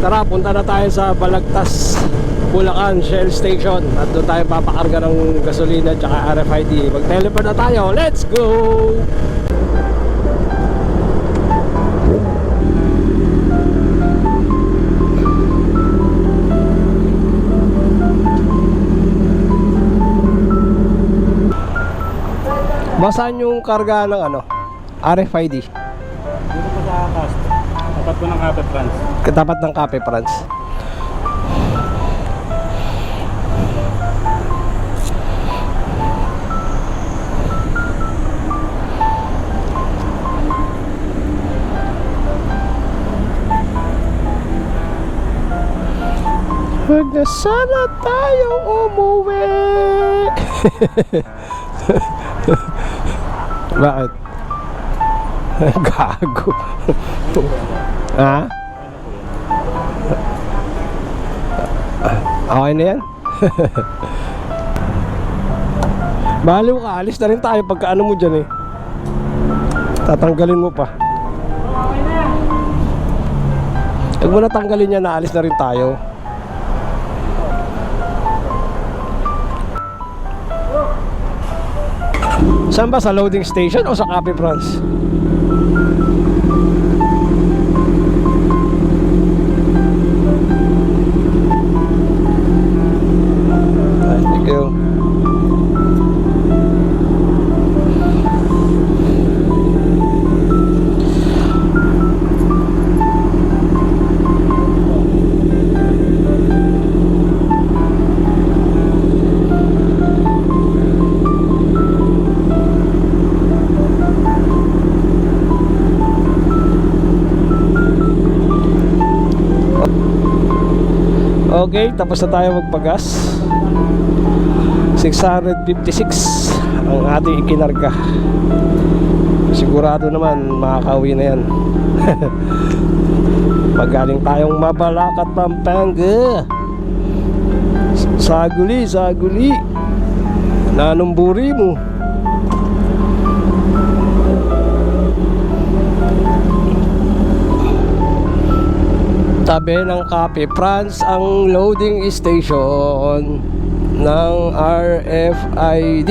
Tara, punta na tayo sa Balagtas, Bulacan Shell Station. At doon tayo papakarga ng gasolina at saka RFID. Mag-teleport na tayo, let's go! Basaan yung karga ng ano? RFID. Dito po sa cast. Tapat po ng Cafe France. Katapat ng Cafe France. Huwag na sana tayong umuwi. Bakit? Gago. Ha? Okay na yan. Baliw ka, alis na rin tayo pagka ano mo dyan eh. Tatanggalin mo pa. Huwag mo na tanggalin yan, naalis na rin tayo. Saan ba? Sa loading station o sa Cafe France? Thank you. Okay, tapos na tayo magpagas. 656 ang ating ikinarga. Sigurado naman makakauwi na yan. Magaling tayong Mabalacat, Pampanga. Saguli, saguli. Nanumburi mo. Tabi ng Cafe France ang loading station ng RFID.